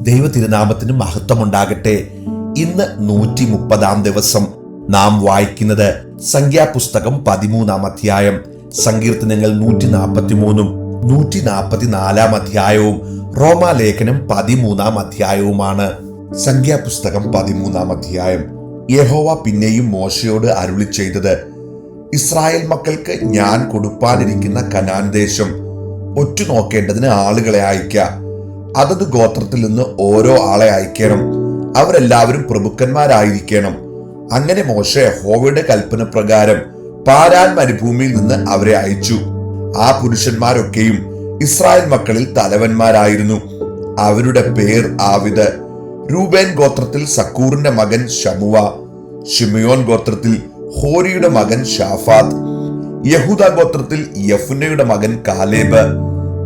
ദൈവ തിരുനാമത്തിന് മഹത്വമുണ്ടാകട്ടെ. ഇന്ന് 130 ദിവസം നാം വായിക്കുന്നത് സംഖ്യാപുസ്തകം 13 അധ്യായം, സങ്കീർത്തനങ്ങൾ 143 144 അധ്യായവും റോമാലേഖനം 13 അധ്യായവുമാണ്. സംഖ്യാപുസ്തകം 13 അധ്യായം. യഹോവ പിന്നെയും മോശയോട് അരുളി ചെയ്തത്, ഇസ്രായേൽ മക്കൾക്ക് ഞാൻ കൊടുപ്പാനിരിക്കുന്ന കനാൻ ദേശം ഒറ്റുനോക്കേണ്ടതിന് ആളുകളെ അയക്ക. അതത് ഗോത്രത്തിൽ നിന്ന് ഓരോ ആളെ അയക്കണം. അവരെല്ലാവരും പ്രഭുക്കന്മാരായിരിക്കണം. അങ്ങനെ മോശെ യഹോവയുടെ കൽപ്പന പ്രകാരം പാരാൻ മരുഭൂമിയിൽ നിന്ന് അവരെ അയച്ചു. ആ പുരുഷന്മാരൊക്കെയും ഇസ്രായേൽ മക്കളിൽ തലവന്മാരായിരുന്നു. അവരുടെ പേർ ആവിത്: രൂബേൻ ഗോത്രത്തിൽ സക്കൂറിന്റെ മകൻ ശമുവ, ശിമയോൻ ഗോത്രത്തിൽ ഹോരിയുടെ മകൻ ഷാഫാത്ത്, യഹൂദ ഗോത്രത്തിൽ യഫുന്നയുടെ മകൻ കാലേബ്,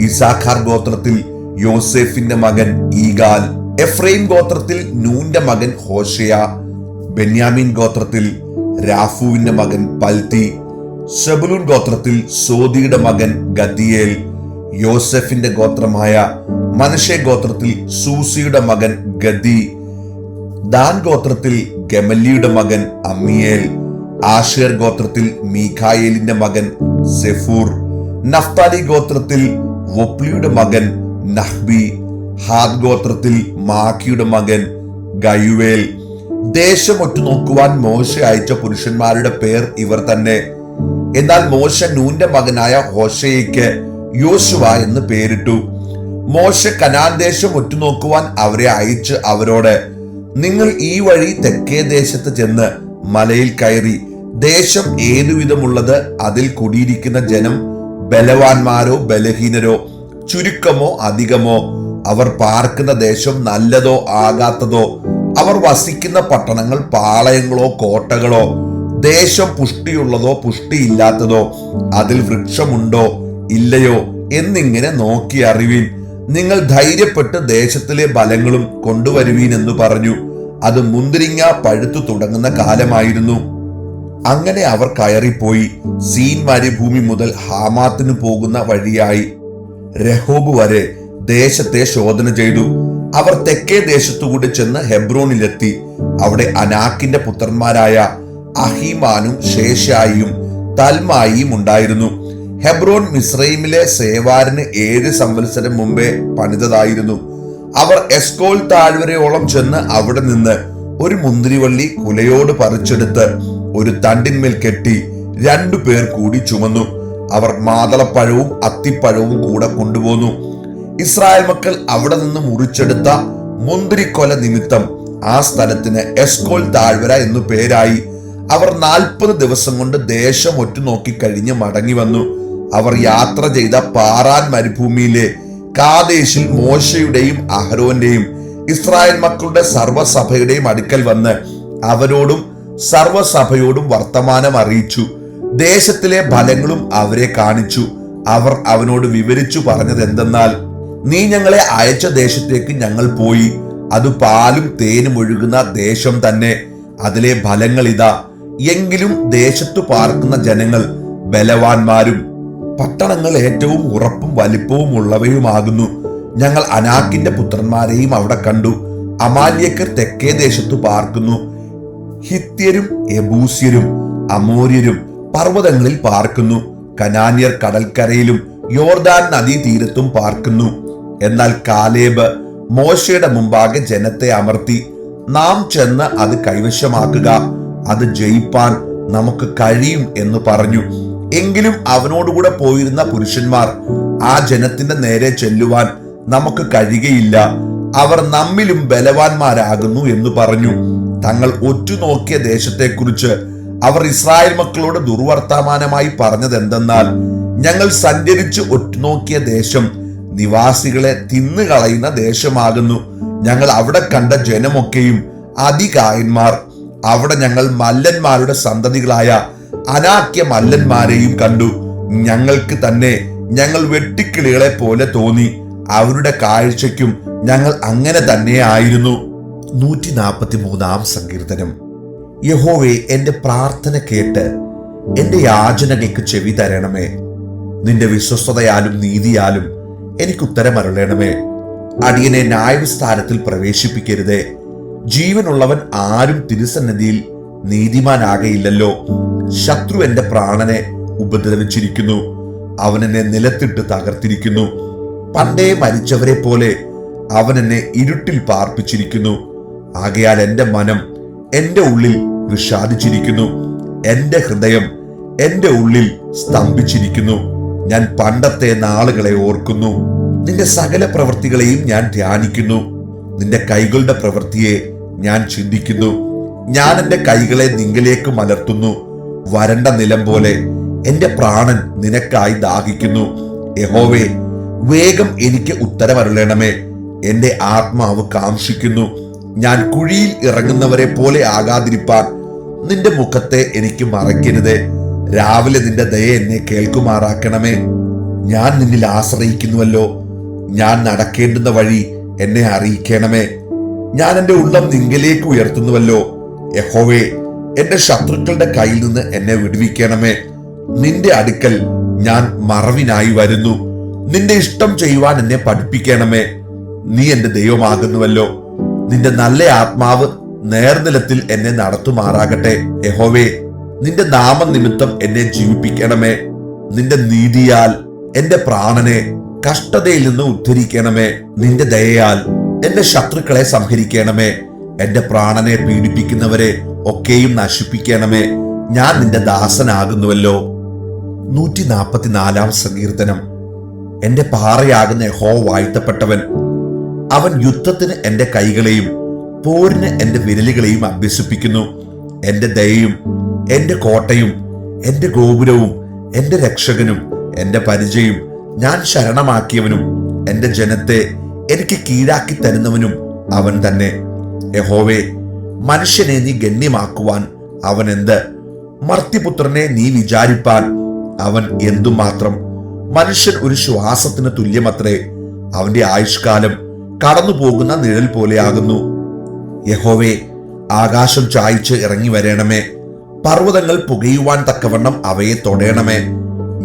ഇസാഖാർ ഗോത്രത്തിൽ യോസേഫിന്റെ മകൻ ഈഗാൽ, എഫ്രൈം ഗോത്രത്തിൽ നൂന്റെ മകൻ ഹോശയ, ബെന്യാമീൻ ഗോത്രത്തിൽ രാഫുവിന്റെ മകൻ പൽത്തി, സെബുലൂൻ ഗോത്രത്തിൽ സോദിയുടെ മകൻ ഗദ്ദിയേൽ, യോസെഫിന്റെ ഗോത്രമായ മനശ്ശെ ഗോത്രത്തിൽ സൂസിയുടെ മകൻ ഗദ്ദി, ദാൻ ഗോത്രത്തിൽ ഗമല്ലിയുടെ മകൻ അമ്മിയേൽ, ആശേർ ഗോത്രത്തിൽ മീഖായേലിന്റെ മകൻ സെഫൂർ, നഫ്താലി ഗോത്രത്തിൽ വൊപ്ലിയുടെ മകൻ നഹ്ബി, ഹാദ് ഗോത്രത്തിൽ മാക്കിയുടെ മകൻ ഗയുവേൽ. ദേശം ഒറ്റുനോക്കുവാൻ മോശ അയച്ച പുരുഷന്മാരുടെ പേർ ഇവർ തന്നെ. എന്നാൽ മോശ നൂന്റെ മകനായ ഹോശയ്ക്ക് യോശുവ എന്ന് പേരിട്ടു. മോശ കനാൻ ദേശം ഒറ്റുനോക്കുവാൻ അവരെ അയച്ച് അവരോട്, നിങ്ങൾ ഈ വഴി തെക്കേ ദേശത്ത് ചെന്ന് മലയിൽ കയറി ദേശം ഏതുവിധമുള്ളത്, അതിൽ കുടിയിരിക്കുന്ന ജനം ബലവാന്മാരോ ബലഹീനരോ, ചുരുക്കമോ അധികമോ, അവർ പാർക്കുന്ന ദേശം നല്ലതോ ആകാത്തതോ, അവർ വസിക്കുന്ന പട്ടണങ്ങൾ പാളയങ്ങളോ കോട്ടകളോ, ദേശം പുഷ്ടിയുള്ളതോ പുഷ്ടിയില്ലാത്തതോ, അതിൽ വൃക്ഷമുണ്ടോ ഇല്ലയോ എന്നിങ്ങനെ നോക്കി അറിവീൻ. നിങ്ങൾ ധൈര്യപ്പെട്ട് ദേശത്തിലെ ബലങ്ങളും കൊണ്ടുവരുവീൻ എന്ന് പറഞ്ഞു. അത് മുന്തിരിങ്ങ പഴുത്തു തുടങ്ങുന്ന കാലമായിരുന്നു. അങ്ങനെ അവർ കയറിപ്പോയി സീൻ മരുഭൂമി മുതൽ ഹാമാത്തിന് പോകുന്ന വഴിയായി രഹോബ് വരെ ദേശത്തെ ശോധന ചെയ്തു. അവർ തെക്കേ ദേശത്തുകൂടി ചെന്ന് ഹെബ്രോനിലെത്തി. അവിടെ അനാക്കിന്റെ പുത്രന്മാരായ അഹീമാനും ശേഷായിയും തൽമായിയും ഉണ്ടായിരുന്നു. ഹെബ്രോൻ മിസ്രൈമിലെ സേവാരിന് 7 സംവത്സരം മുമ്പേ പണിതതായിരുന്നു. അവർ എസ്കോൽ താഴ്വരയോളം ചെന്ന് അവിടെ നിന്ന് ഒരു മുന്തിരിവള്ളി കുലയോട് പറിച്ചെടുത്ത് ഒരു തണ്ടിന്മേൽ കെട്ടി 2 പേർ കൂടി ചുമന്നു. അവർ മാതളപ്പഴവും അത്തിപ്പഴവും കൂടെ കൊണ്ടുപോന്നു. ഇസ്രായേൽ മക്കൾ അവിടെ നിന്ന് മുറിച്ചെടുത്ത മുന്തിരിക്കൊല നിമിത്തം ആ സ്ഥലത്തിന് എസ്കോൽ താഴ്വര എന്നു പേരായി. അവർ 40 ദിവസം കൊണ്ട് ദേശം ഒറ്റുനോക്കി കഴിഞ്ഞ് മടങ്ങി വന്നു. അവർ യാത്ര ചെയ്ത പാറാൻ മരുഭൂമിയിലെ കാദേശിൽ മോശയുടെയും അഹരോന്റെയും ഇസ്രായേൽ മക്കളുടെ സർവ്വസഭയുടെയും അടുക്കൽ വന്ന് അവരോടും സർവ്വസഭയോടും വർത്തമാനം അറിയിച്ചു. ദേശത്തിലെ ഫലങ്ങളും അവരെ കാണിച്ചു. അവർ അവനോട് വിവരിച്ചു പറഞ്ഞത് എന്തെന്നാൽ, നീ ഞങ്ങളെ അയച്ച ദേശത്തേക്ക് ഞങ്ങൾ പോയി. അത് പാലും തേനും ഒഴുകുന്ന ദേശം തന്നെ. അതിലെ ഫലങ്ങൾ ഇതാ. എങ്കിലും ദേശത്തു പാർക്കുന്ന ജനങ്ങൾ ബലവാന്മാരും പട്ടണങ്ങൾ ഏറ്റവും ഉറപ്പും വലിപ്പവും ഉള്ളവയുമാകുന്നു. ഞങ്ങൾ അനാക്കിന്റെ പുത്രന്മാരെയും അവിടെ കണ്ടു. അമാല്യക്കർ തെക്കേ ദേശത്തു പാർക്കുന്നു. ഹിത്യരും യെബൂസ്യരും അമോര്യരും പർവ്വതങ്ങളിൽ പാർക്കുന്നു. കനാന്യർ കടൽക്കരയിലും യോർദാൻ നദീതീരത്തും പാർക്കുന്നു. എന്നാൽ കാലേബ് മോശയുടെ മുമ്പാകെ ജനത്തെ അമർത്തി, നാം ചെന്ന് അത് കൈവശമാക്കുക, അത് ജയിപ്പാൻ നമുക്ക് കഴിയും എന്ന് പറഞ്ഞു. എങ്കിലും അവനോടുകൂടെ പോയിരുന്ന പുരുഷന്മാർ, ആ ജനത്തിന്റെ നേരെ ചെല്ലുവാൻ നമുക്ക് കഴിയുകയില്ല, അവർ നമ്മിലും ബലവാന്മാരാകുന്നു എന്ന് പറഞ്ഞു. തങ്ങൾ ഒറ്റുനോക്കിയ ദേശത്തെക്കുറിച്ച് അവർ ഇസ്രായേൽ മക്കളോട് ദുർവർത്തമാനമായി പറഞ്ഞത് എന്തെന്നാൽ, ഞങ്ങൾ സഞ്ചരിച്ച് ഒറ്റുനോക്കിയ ദേശം നിവാസികളെ തിന്നുകളയുന്ന ദേശമാകുന്നു. ഞങ്ങൾ അവിടെ കണ്ട ജനമൊക്കെയും അതികായന്മാർ. അവിടെ ഞങ്ങൾ മല്ലന്മാരുടെ സന്തതികളായ അനാക്യ മല്ലന്മാരെയും കണ്ടു. ഞങ്ങൾക്ക് തന്നെ ഞങ്ങൾ വെട്ടിക്കിളികളെ പോലെ തോന്നി. അവരുടെ കാഴ്ചയ്ക്കും ഞങ്ങൾ അങ്ങനെ തന്നെ ആയിരുന്നു. 143 സങ്കീർത്തനം. യഹോവേ, എന്റെ പ്രാർത്ഥന കേട്ട് എന്റെ യാചനകൾക്ക് ചെവി തരണമേ. നിന്റെ വിശ്വസ്തതയാലും നീതിയാലും എനിക്ക് ഉത്തരമരുളണമേ. അടിയനെ ന്യായവിസ്താരത്തിൽ പ്രവേശിപ്പിക്കരുതേ. ജീവനുള്ളവൻ ആരും തിരുസന്നിധിയിൽ നീതിമാനാകയില്ലല്ലോ. ശത്രു എന്റെ പ്രാണനെ ഉപദ്രവിച്ചിരിക്കുന്നു, അവൻ എന്നെ നിലത്തിട്ട് തകർത്തിരിക്കുന്നു. പണ്ടേ മരിച്ചവരെ പോലെ അവൻ എന്നെ ഇരുട്ടിൽ പാർപ്പിച്ചിരിക്കുന്നു. ആകയാൽ എന്റെ മനം എന്റെ ഉള്ളിൽ വിഷാദിച്ചിരിക്കുന്നു, എന്റെ ഹൃദയം എന്റെ ഉള്ളിൽ സ്തംഭിച്ചിരിക്കുന്നു. ഞാൻ പണ്ടത്തെ നാളുകളെ ഓർക്കുന്നു, നിന്റെ സകല പ്രവൃത്തികളെയും ഞാൻ ധ്യാനിക്കുന്നു. നിന്റെ കൈകളുടെ പ്രവൃത്തിയെ ഞാൻ ചിന്തിക്കുന്നു. ഞാൻ എന്റെ കൈകളെ നിങ്കലേക്ക് മലർത്തുന്നു. വരണ്ട നിലം പോലെ എന്റെ പ്രാണൻ നിനക്കായി ദാഹിക്കുന്നു. യഹോവേ, വേഗം എനിക്ക് ഉത്തരമരുളണമേ. എന്റെ ആത്മാവ് കാംക്ഷിക്കുന്നു. ഞാൻ കുഴിയിൽ ഇറങ്ങുന്നവരെ പോലെ ആകാതിരിപ്പാൻ നിന്റെ മുഖത്തെ എനിക്ക് മറയ്ക്കരുതേ. രാവിലെ നിന്റെ ദയ എന്നെ കേൾക്കുമാറാക്കണമേ. ഞാൻ നിന്നിൽ ആശ്രയിക്കുന്നുവല്ലോ. ഞാൻ നടക്കേണ്ടുന്ന വഴി എന്നെ അറിയിക്കണമേ. ഞാൻ എന്റെ ഉള്ളം നിങ്കലേക്ക് ഉയർത്തുന്നുവല്ലോ. യഹോവേ, എന്റെ ശത്രുക്കളുടെ കയ്യിൽ നിന്ന് എന്നെ വിടുവിക്കണമേ. നിന്റെ അടുക്കൽ ഞാൻ മറവിനായി വരുന്നു. നിന്റെ ഇഷ്ടം ചെയ്യുവാൻ എന്നെ പഠിപ്പിക്കണമേ. നീ എന്റെ ദൈവമാകുന്നുവല്ലോ. നിന്റെ നല്ല ആത്മാവ് നേർനിലത്തിൽ എന്നെ നടത്തുമാറാകട്ടെ. യഹോവേ, നിന്റെ നാമനിമിത്തം എന്നെ ജീവിപ്പിക്കണമേ. നിന്റെ നീതിയാൽ എന്റെ പ്രാണനെ കഷ്ടതയിൽ നിന്ന് ഉദ്ധരിക്കണമേ. നിന്റെ ദയയാൽ എന്റെ ശത്രുക്കളെ സംഹരിക്കണമേ. എന്റെ പ്രാണനെ പീഡിപ്പിക്കുന്നവരെ ഒക്കെയും നശിപ്പിക്കണമേ. ഞാൻ നിന്റെ ദാസനാകുന്നുവല്ലോ. 144 സങ്കീർത്തനം. എന്റെ പാറയാകുന്ന യഹോവ വാഴ്ത്തപ്പെട്ടവൻ. അവൻ യുദ്ധത്തിന് എന്റെ കൈകളെയും പോരിന് എന്റെ വിരലുകളെയും അഭ്യസിപ്പിക്കുന്നു. എന്റെ ദയയും എന്റെ കോട്ടയും എന്റെ ഗോപുരവും എന്റെ രക്ഷകനും എന്റെ പരിചയും ഞാൻ ശരണമാക്കിയവനും എന്റെ ജനത്തെ എനിക്ക് കീഴാക്കി തരുന്നവനും അവൻ തന്നെ. യഹോവേ, മനുഷ്യനെ നീ ഗണ്യമാക്കുവാൻ അവൻ എന്ത്? മർത്യപുത്രനെ നീ വിചാരിപ്പാൻ അവൻ എന്തുമാത്രം? മനുഷ്യൻ ഒരു ശ്വാസത്തിന് തുല്യമത്രേ. അവന്റെ ആയുഷ്കാലം കടന്നു പോകുന്ന നിഴൽ പോലെയാകുന്നു. യഹോവേ, ആകാശം ചായ്ച്ച് ഇറങ്ങി വരണമേ. പർവ്വതങ്ങൾ പുകയുവാൻ തക്കവണ്ണം അവയെ തൊടയണമേ.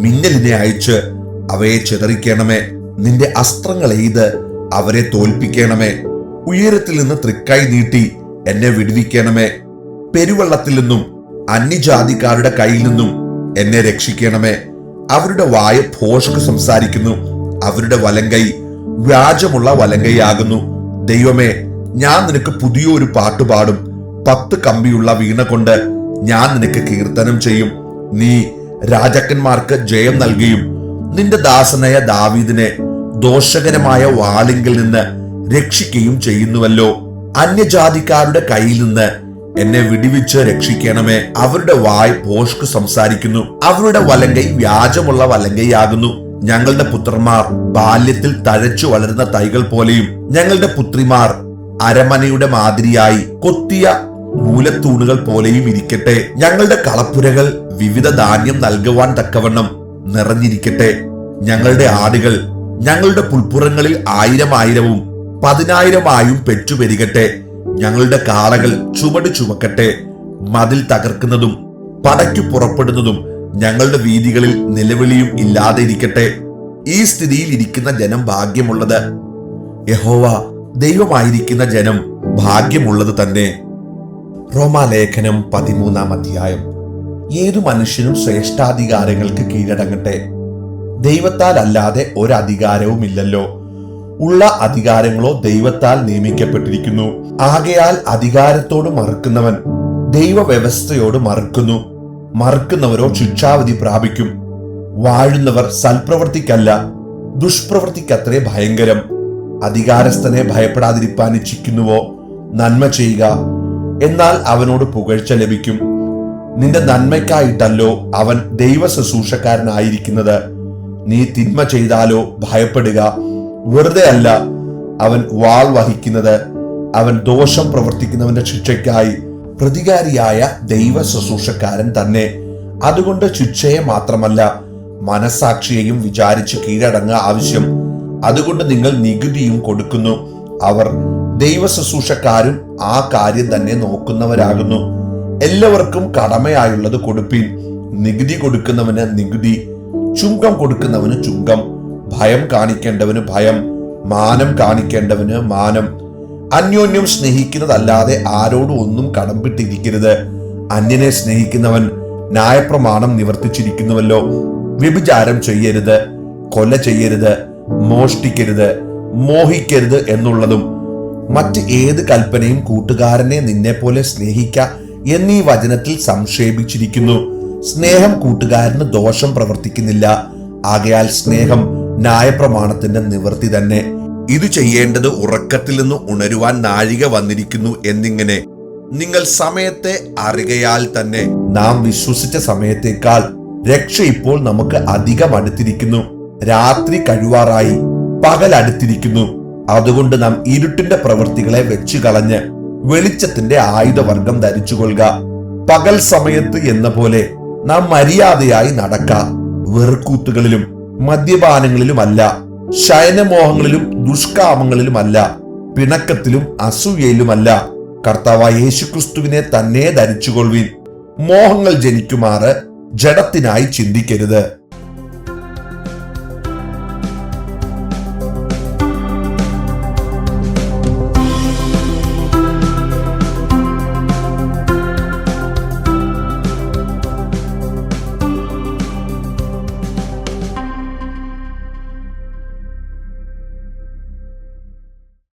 മിന്നലിനെ അയച്ച് അവയെ ചിതറിക്കണമേ. നിന്റെ അസ്ത്രങ്ങൾ എയ്ത് അവരെ തോൽപ്പിക്കണമേ. ഉയരത്തിൽ നിന്ന് തൃക്കൈ നീട്ടി എന്നെ വിടുവിക്കണമേ. പെരുവെള്ളത്തിൽ നിന്നും അന്യജാതിക്കാരുടെ കയ്യിൽ നിന്നും എന്നെ രക്ഷിക്കണമേ. അവരുടെ വായ ഭോഷ്ക് സംസാരിക്കുന്നു, അവരുടെ വലങ്കൈ വ്യാജമുള്ള വലങ്കൈയാകുന്നു. ദൈവമേ, ഞാൻ നിനക്ക് പുതിയൊരു പാട്ടുപാടും. 10 കമ്പിയുള്ള വീണ കൊണ്ട് ഞാൻ നിനക്ക് കീർത്തനം ചെയ്യും. നീ രാജാക്കന്മാർക്ക് ജയം നൽകുകയും നിന്റെ ദാസനായ ദാവീദിനെ ദോഷകരമായ വാളിങ്കിൽ നിന്ന് രക്ഷിക്കുകയും ചെയ്യുന്നുവല്ലോ. അന്യജാതിക്കാരുടെ കയ്യിൽ നിന്ന് എന്നെ വിടുവിച്ച് രക്ഷിക്കണമേ. അവരുടെ വായ് ഭോഷ്ക് സംസാരിക്കുന്നു, അവരുടെ വലങ്കൈ വ്യാജമുള്ള വലങ്കൈയാകുന്നു. ഞങ്ങളുടെ പുത്രന്മാർ ബാല്യത്തിൽ തഴച്ചു വളരുന്ന തൈകൾ പോലെയും ഞങ്ങളുടെ പുത്രിമാർ അരമനയുടെ മാതിരിയായി കൊത്തിയ മൂലത്തൂണുകൾ പോലെയും ഇരിക്കട്ടെ. ഞങ്ങളുടെ കളപ്പുരകൾ വിവിധ ധാന്യം നൽകുവാൻ തക്കവണ്ണം നിറഞ്ഞിരിക്കട്ടെ. ഞങ്ങളുടെ ആടുകൾ ഞങ്ങളുടെ പുൽപ്പുറങ്ങളിൽ 1000-1000-ഉം 10,000-ആയും പെറ്റുപെരുകട്ടെ. ഞങ്ങളുടെ കാളകൾ ചുമട് ചുമക്കട്ടെ. മതിൽ തകർക്കുന്നതും പടയ്ക്കു പുറപ്പെടുന്നതും ഞങ്ങളുടെ വീതികളിൽ നിലവിളിയും ഇല്ലാതെ ഇരിക്കട്ടെ. ഈ സ്ഥിതിയിൽ ഇരിക്കുന്ന ജനം ഭാഗ്യമുള്ളത്. യഹോവ ദൈവമായിരിക്കുന്ന ജനം ഭാഗ്യമുള്ളത് തന്നെ. റോമാലേഖനം 13-ാം അധ്യായം. ഏതു മനുഷ്യനും ശ്രേഷ്ഠാധികാരങ്ങൾക്ക് കീഴടങ്ങട്ടെ. ദൈവത്താൽ അല്ലാതെ ഒരധികാരവും ഇല്ലല്ലോ. ഉള്ള അധികാരങ്ങളോ ദൈവത്താൽ നിയമിക്കപ്പെട്ടിരിക്കുന്നു. ആകയാൽ അധികാരത്തോട് മറുക്കുന്നവൻ ദൈവവ്യവസ്ഥയോട് മറുക്കുന്നു. മറുക്കുന്നവരോ ശിക്ഷാവിധി പ്രാപിക്കും. വാഴുന്നവർ സൽപ്രവൃത്തിക്കല്ല, ദുഷ്പ്രവൃത്തിക്കത്രേ ഭയങ്കരം. അധികാരസ്ഥനെ ഭയപ്പെടാതിരിപ്പാൻ ഇച്ഛിക്കുന്നുവോ? നന്മ ചെയ്യുക, എന്നാൽ അവനോട് പുകഴ്ച ലഭിക്കും. നിന്റെ നന്മയ്ക്കായിട്ടല്ലോ അവൻ ദൈവ ശുശ്രൂഷക്കാരനായിരിക്കുന്നത്. നീ തിന്മ ചെയ്താലോ ഭയപ്പെടുക. വെറുതെ അല്ല അവൻ വാൾ വഹിക്കുന്നത്. അവൻ ദോഷം പ്രവർത്തിക്കുന്നവന്റെ ശിക്ഷയ്ക്കായി പ്രതികാരിയായ ദൈവ ശുശ്രൂഷക്കാരൻ തന്നെ. അതുകൊണ്ട് ശിക്ഷയെ മാത്രമല്ല മനസാക്ഷിയെയും വിചാരിച്ച് കീഴടങ്ങുക ആവശ്യം. അതുകൊണ്ട് നിങ്ങൾ നികുതിയും കൊടുക്കുന്നു. അവർ ദൈവ ശുശ്രൂഷക്കാരും ആ കാര്യം തന്നെ നോക്കുന്നവരാകുന്നു. എല്ലാവർക്കും കടമയായുള്ളത് കൊടുപ്പീൻ. നികുതി കൊടുക്കുന്നവന് നികുതി, ചുങ്കം കൊടുക്കുന്നവന് ചുങ്കം, ഭയം കാണിക്കേണ്ടവന് ഭയം, മാനം കാണിക്കേണ്ടവന് മാനം. അന്യോന്യം സ്നേഹിക്കുന്നതല്ലാതെ ആരോടും ഒന്നും കടംപിട്ടിരിക്കരുത്. അന്യനെ സ്നേഹിക്കുന്നവൻ ന്യായപ്രമാണം നിവർത്തിച്ചിരിക്കുന്നുവല്ലോ. വ്യഭിചാരം ചെയ്യരുത്, കൊല ചെയ്യരുത്, മോഷ്ടിക്കരുത്, മോഹിക്കരുത് എന്നുള്ളതും മറ്റ് ഏത് കൽപ്പനയും കൂട്ടുകാരനെ നിന്നെ പോലെ സ്നേഹിക്ക എന്നീ വചനത്തിൽ സംക്ഷേപിച്ചിരിക്കുന്നു. സ്നേഹം കൂട്ടുകാരന് ദോഷം പ്രവർത്തിക്കുന്നില്ല. ആകയാൽ സ്നേഹം ന്യായപ്രമാണത്തിന്റെ നിവൃത്തി തന്നെ. ഇത് ചെയ്യേണ്ടത് ഉറക്കത്തിൽ നിന്ന് ഉണരുവാൻ നാഴിക വന്നിരിക്കുന്നു എന്നിങ്ങനെ നിങ്ങൾ സമയത്തെ അറികയാൽ തന്നെ നാം വിശ്വസിച്ച സമയത്തേക്കാൾ രക്ഷ ഇപ്പോൾ നമുക്ക് അധികം അടുത്തിരിക്കുന്നു. രാത്രി കഴിവാറായി, പകൽ അടുത്തിരിക്കുന്നു. അതുകൊണ്ട് നാം ഇരുട്ടിന്റെ പ്രവൃത്തികളെ വെച്ചു കളഞ്ഞ് വെളിച്ചത്തിന്റെ ആയുധവർഗം ധരിച്ചുകൊള്ളുക. പകൽ സമയത്ത് എന്ന പോലെ നാം മര്യാദയായി നടക്ക. വെറുക്കൂത്തുകളിലും മദ്യപാനങ്ങളിലുമല്ല, ശയനമോഹങ്ങളിലും ദുഷ്കാമങ്ങളിലുമല്ല, പിണക്കത്തിലും അസൂയയിലുമല്ല. കർത്താവായ യേശുക്രിസ്തുവിനെ തന്നെ ധരിച്ചുകൊള്ളുവിൻ. മോഹങ്ങൾ ജനിക്കുമാറ് ജഡത്തിനായി ചിന്തിക്കരുത്.